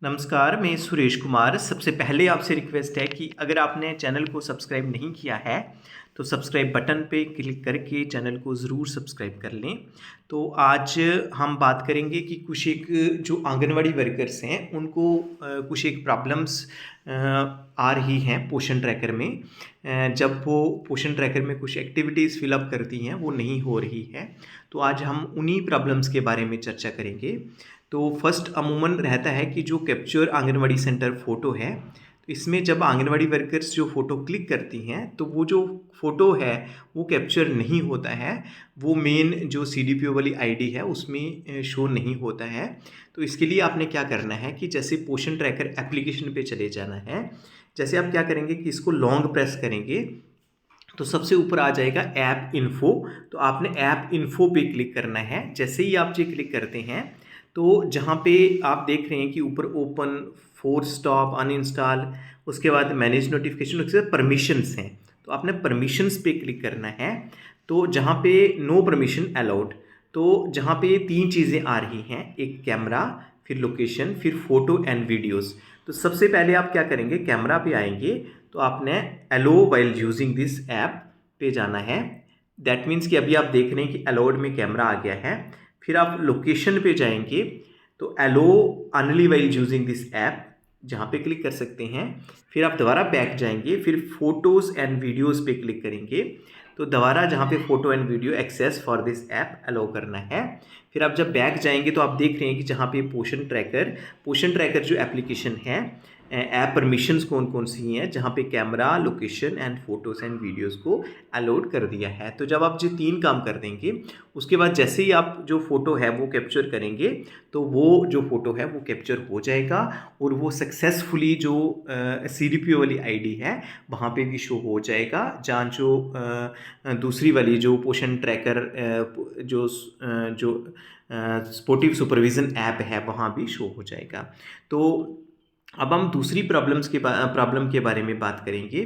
नमस्कार, मैं सुरेश कुमार। सबसे पहले आपसे रिक्वेस्ट है कि अगर आपने चैनल को सब्सक्राइब नहीं किया है, तो सब्सक्राइब बटन पे क्लिक करके चैनल को ज़रूर सब्सक्राइब कर लें। तो आज हम बात करेंगे कि कुछ एक जो आंगनवाड़ी वर्कर्स हैं, उनको कुछ एक प्रॉब्लम्स आ रही हैं पोषण ट्रैकर में। जब वो पोषण ट्रैकर में कुछ एक्टिविटीज़ फिलअप करती हैं, वो नहीं हो रही है। तो आज हम उन्हीं प्रॉब्लम्स के बारे में चर्चा करेंगे। तो फर्स्ट अमूमन रहता है कि जो कैप्चर आंगनवाड़ी सेंटर फ़ोटो है, तो इसमें जब आंगनवाड़ी वर्कर्स जो फ़ोटो क्लिक करती हैं, तो वो जो फ़ोटो है वो कैप्चर नहीं होता है। वो मेन जो सीडीपीओ वाली आईडी है उसमें शो नहीं होता है। तो इसके लिए आपने क्या करना है कि जैसे पोषण ट्रैकर एप्लीकेशन पे चले जाना है। जैसे आप क्या करेंगे कि इसको लॉन्ग प्रेस करेंगे तो सबसे ऊपर आ जाएगा ऐप इन्फो। तो आपने ऐप इन्फो पे क्लिक करना है। जैसे ही आप ये क्लिक करते हैं तो जहाँ पे आप देख रहे हैं कि ऊपर ओपन, फोर्स स्टॉप, अनइंस्टॉल, उसके बाद मैनेज नोटिफिकेशन, उसके बाद परमिशंस हैं। तो आपने परमिशंस पे क्लिक करना है। तो जहाँ पे नो परमिशन अलाउड, तो जहाँ पे 3 चीज़ें आ रही हैं, एक कैमरा, फिर लोकेशन, फिर फोटो एंड वीडियोस। तो सबसे पहले आप क्या करेंगे, कैमरा पे आएंगे तो आपने अलो वाइल यूजिंग दिस ऐप पे जाना है। दैट मीन्स कि अभी आप देख रहे हैं कि अलाउड में कैमरा आ गया है। फिर आप लोकेशन पे जाएंगे तो allow only while using this app, जहाँ पे क्लिक कर सकते हैं। फिर आप दोबारा बैक जाएंगे, फिर फोटोज़ एंड वीडियोज़ पे क्लिक करेंगे। तो दोबारा जहाँ पे photo and video access for this app allow करना है। फिर आप जब बैक जाएंगे तो आप देख रहे हैं कि जहाँ पे पोषण ट्रैकर जो एप्लीकेशन है, ऐप परमिशंस कौन कौन सी हैं, जहाँ पे camera, location and photos and videos को अलाउड कर दिया है। तो जब आप ये 3 काम कर देंगे, उसके बाद जैसे ही आप जो फ़ोटो है वो कैप्चर करेंगे, तो वो जो फ़ोटो है वो कैप्चर हो जाएगा और वो सक्सेसफुली जो सीडीपीओ वाली आईडी है वहाँ पे भी शो हो जाएगा। जहाँ जो दूसरी वाली जो पोषण ट्रैकर जो स्पोर्टिव सुपरविज़न ऐप है वहाँ भी शो हो जाएगा। तो अब हम दूसरी प्रॉब्लम के बारे में बात करेंगे।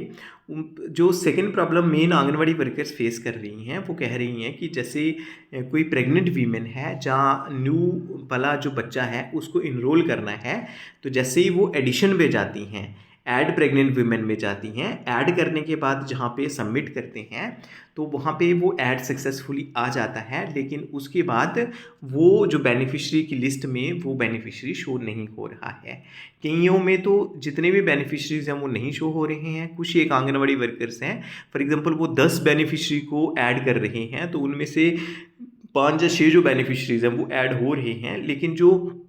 जो second problem main anganwadi workers face कर रही हैं, वो कह रही हैं कि जैसे कोई प्रेग्नेंट वीमेन है, जहाँ न्यू वाला जो बच्चा है उसको इनरोल करना है। तो जैसे ही वो एडिशन पे जाती हैं, ऐड प्रेग्नेंट वीमेन में जाती हैं, ऐड करने के बाद जहाँ पे सबमिट करते हैं तो वहाँ पे वो ऐड सक्सेसफुली आ जाता है, लेकिन उसके बाद वो जो बेनिफिशियरी की लिस्ट में वो बेनिफिशियरी शो नहीं हो रहा है। कईयों में तो जितने भी बेनिफिशरीज हैं वो नहीं शो हो रहे हैं। कुछ एक आंगनवाड़ी वर्कर्स हैं, फॉर एग्जांपल वो 10 बेनिफिशरी को ऐड कर रहे हैं, तो उनमें से 5 या 6 जो बेनिफिशरीज हैं वो ऐड हो रहे हैं, लेकिन जो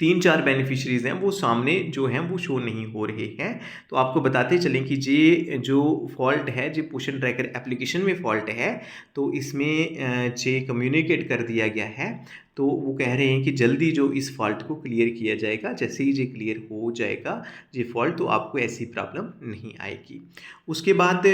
3-4 बेनिफिशरीज हैं वो सामने जो हैं वो शो नहीं हो रहे हैं। तो आपको बताते चलें कि ये जो फॉल्ट है, जो पोषण ट्रैकर एप्लीकेशन में फॉल्ट है, तो इसमें जे कम्युनिकेट कर दिया गया है। तो वो कह रहे हैं कि जल्दी जो इस फॉल्ट को क्लियर किया जाएगा। जैसे ही ये क्लियर हो जाएगा ये फॉल्ट, तो आपको ऐसी प्रॉब्लम नहीं आएगी। उसके बाद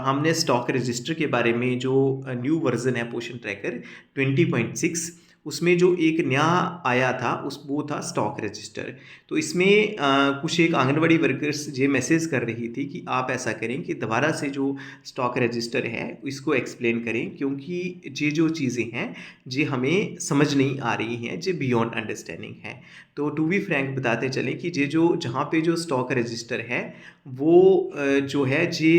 हमने स्टॉक रजिस्टर के बारे में, जो न्यू वर्जन है पोषण ट्रैकर 20.6, उसमें जो एक नया आया था वो था स्टॉक रजिस्टर। तो इसमें कुछ एक आंगनवाड़ी वर्कर्स ये मैसेज कर रही थी कि आप ऐसा करें कि दोबारा से जो स्टॉक रजिस्टर है इसको एक्सप्लेन करें, क्योंकि ये जो चीज़ें हैं ये हमें समझ नहीं आ रही हैं, ये बियॉन्ड अंडरस्टैंडिंग है। तो टू बी फ्रैंक बताते चलें कि ये जो जहाँ पे जो स्टॉक रजिस्टर है वो जो है ये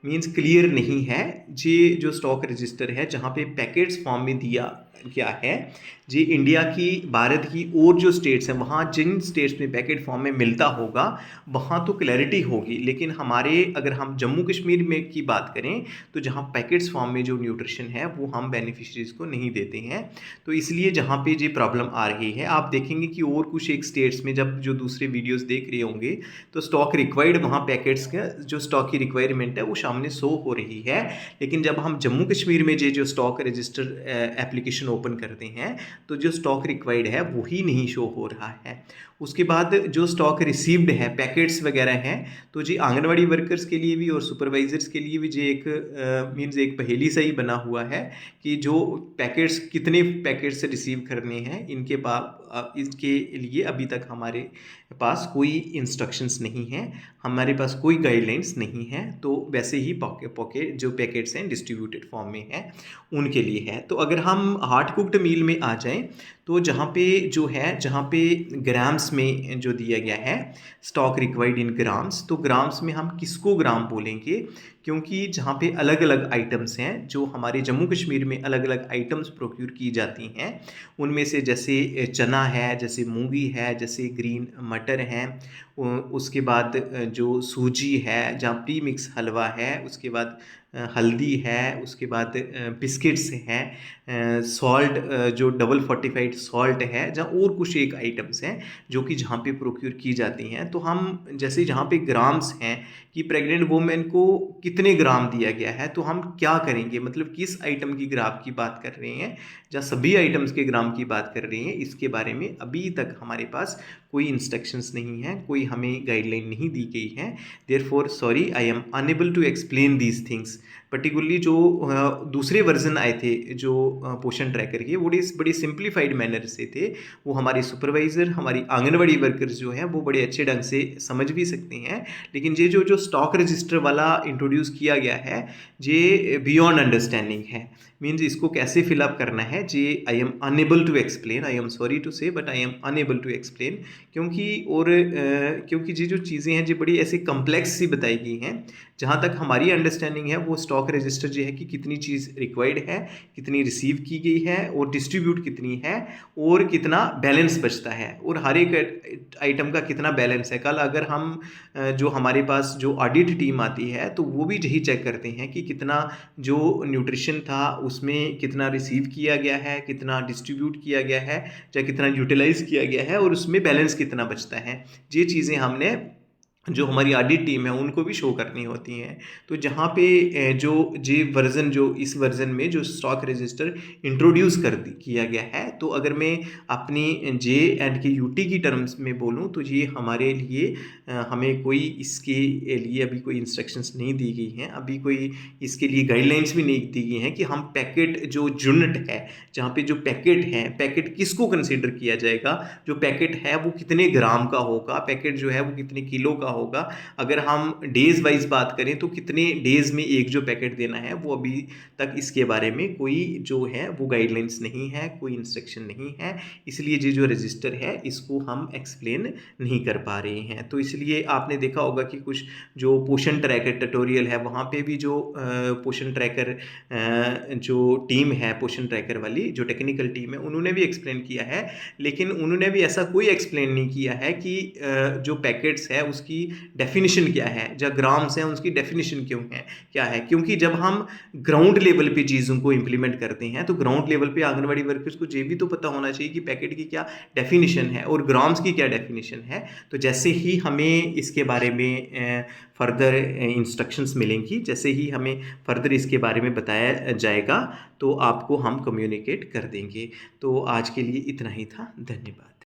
मीन्स क्लियर नहीं है। ये जो स्टॉक रजिस्टर है जहाँ पे पैकेट्स फॉर्म में दिया गया है, जी इंडिया की, भारत की और जो स्टेट्स हैं वहाँ जिन स्टेट्स में पैकेट फॉर्म में मिलता होगा वहाँ तो क्लैरिटी होगी, लेकिन हमारे अगर हम जम्मू कश्मीर में की बात करें तो जहाँ पैकेट्स फॉर्म में जो न्यूट्रिशन है वो हम बेनिफिशरीज़ को नहीं देते हैं। तो इसलिए जहाँ पे ये प्रॉब्लम आ रही है, आप देखेंगे कि और कुछ एक स्टेट्स में जब जो दूसरे वीडियोज़ देख रहे होंगे तो स्टॉक रिक्वायर्ड, वहाँ पैकेट्स का जो स्टॉक की रिक्वायरमेंट है वो सामने शो हो रही है। लेकिन जब हम जम्मू कश्मीर में ये जो स्टॉक रजिस्टर एप्लीकेशन ओपन करते हैं तो जो स्टॉक रिक्वायर्ड है वही नहीं शो हो रहा है। उसके बाद जो स्टॉक रिसीव्ड है, पैकेट्स वगैरह हैं, तो जी आंगनवाड़ी वर्कर्स के लिए भी और सुपरवाइजर्स के लिए भी ये एक मीन्स एक पहेली सा ही बना हुआ है कि जो पैकेट्स, कितने पैकेट्स रिसीव करने हैं, इसके लिए अभी तक हमारे पास कोई इंस्ट्रक्शंस नहीं हैं, हमारे पास कोई गाइडलाइंस नहीं है। तो वैसे ही पॉकेट जो पैकेट्स हैं डिस्ट्रीब्यूटेड फॉर्म में हैं उनके लिए है। तो अगर हम हार्ड कुक्ड मील में आ जाएं तो जहाँ पे जो है, जहाँ पे ग्राम्स में जो दिया गया है स्टॉक रिक्वायर्ड इन ग्राम्स, तो ग्राम्स में हम किसको ग्राम बोलेंगे, क्योंकि जहाँ पे अलग अलग आइटम्स हैं, जो हमारे जम्मू कश्मीर में अलग अलग आइटम्स प्रोक्यूर की जाती हैं, उनमें से जैसे चना है, जैसे मूंगी है, जैसे ग्रीन मटर हैं, उसके बाद जो सूजी है, जहाँ प्री मिक्स हलवा है, उसके बाद हल्दी है, उसके बाद बिस्किट्स हैं, सॉल्ट जो डबल फोर्टिफाइड सॉल्ट है, जहाँ और कुछ एक आइटम्स हैं जो कि जहाँ पे प्रोक्यूर की जाती हैं। तो हम जैसे जहाँ पे ग्राम्स हैं कि प्रेग्नेंट वुमेन को कितने ग्राम दिया गया है, तो हम क्या करेंगे, मतलब किस आइटम की ग्राम की बात कर रहे हैं, जहाँ सभी आइटम्स के ग्राम की बात कर रहे हैं, इसके बारे में अभी तक हमारे पास कोई इंस्ट्रक्शंस नहीं है, कोई हमें गाइडलाइन नहीं दी गई है। Therefore sorry, I am unable to explain these things. Particularly जो दूसरे वर्जन आए थे जो पोषण ट्रैकर के, वो बड़ी सिंप्लीफाइड मैनर से थे, वो हमारे सुपरवाइज़र, हमारी आंगनवाड़ी वर्कर्स जो हैं वो बड़े अच्छे ढंग से समझ भी सकते हैं। लेकिन ये जो स्टॉक रजिस्टर वाला इंट्रोड्यूस किया गया है, ये बियॉन्ड अंडरस्टैंडिंग है। मीन्स इसको कैसे फिलअप करना है, जी I am unable to explain, I am sorry to say, but I am unable to explain. क्योंकि ये जो चीज़ें हैं, ये बड़ी ऐसे कम्प्लेक्स सी बताई गई हैं। जहाँ तक हमारी अंडरस्टैंडिंग है, वो स्टॉक रजिस्टर जो है कि कितनी चीज़ रिक्वायर्ड है, कितनी रिसीव की गई है, और डिस्ट्रीब्यूट कितनी है, और कितना बैलेंस बचता है, और हर एक आइटम का कितना बैलेंस है। कल अगर हम जो हमारे पास जो ऑडिट टीम आती है, तो वो भी यही चेक करते हैं कि कितना जो न्यूट्रिशन था उसमें कितना रिसीव किया गया है, कितना डिस्ट्रीब्यूट किया गया है, या कितना यूटिलाइज किया गया है, और उसमें बैलेंस कितना बचता है। ये चीज़ें हमने जो हमारी ऑडिट टीम है उनको भी शो करनी होती हैं। तो जहाँ पे जो वर्ज़न, जो इस वर्ज़न में जो स्टॉक रजिस्टर इंट्रोड्यूस किया गया है, तो अगर मैं अपनी JNK UT की टर्म्स में बोलूँ, तो ये हमारे लिए हमें कोई इसके लिए अभी कोई इंस्ट्रक्शंस नहीं दी गई हैं, अभी कोई इसके लिए गाइडलाइंस भी नहीं दी गई हैं कि हम पैकेट जो यूनिट है, जहाँ पे जो पैकेट है, पैकेट किसको कंसीडर किया जाएगा, जो पैकेट है वो कितने ग्राम का होगा, पैकेट जो है वो कितने किलो का होगा। अगर हम डेज वाइज बात करें तो कितने डेज में एक जो पैकेट देना है, वो अभी तक इसके बारे में कोई जो है वो गाइडलाइंस नहीं है, कोई इंस्ट्रक्शन नहीं है। इसलिए ये जो रजिस्टर है इसको हम एक्सप्लेन नहीं कर पा रहे हैं। तो इसलिए आपने देखा होगा कि कुछ जो पोषण ट्रैकर ट्यूटोरियल है, वहाँ पे भी जो पोषण ट्रैकर जो टीम है, पोषण ट्रैकर वाली जो टेक्निकल टीम है, उन्होंने भी एक्सप्लेन किया है। लेकिन उन्होंने भी ऐसा कोई एक्सप्लेन नहीं किया है कि जो पैकेट्स है उसकी डेफिनेशन क्या है, जो ग्राम्स हैं उसकी डेफिनेशन क्यों है, क्या है। क्योंकि जब हम ग्राउंड लेवल पे चीज़ों को इम्प्लीमेंट करते हैं, तो ग्राउंड लेवल पे आंगनवाड़ी वर्कर्स को ये भी तो पता होना चाहिए कि पैकेट की क्या डेफिनेशन है और ग्राम्स की क्या डेफिनेशन है। तो जैसे ही हमें इसके बारे में फर्दर इंस्ट्रक्शंस मिलेंगी, जैसे ही हमें फर्दर इसके बारे में बताया जाएगा, तो आपको हम कम्युनिकेट कर देंगे। तो आज के लिए इतना ही था। धन्यवाद।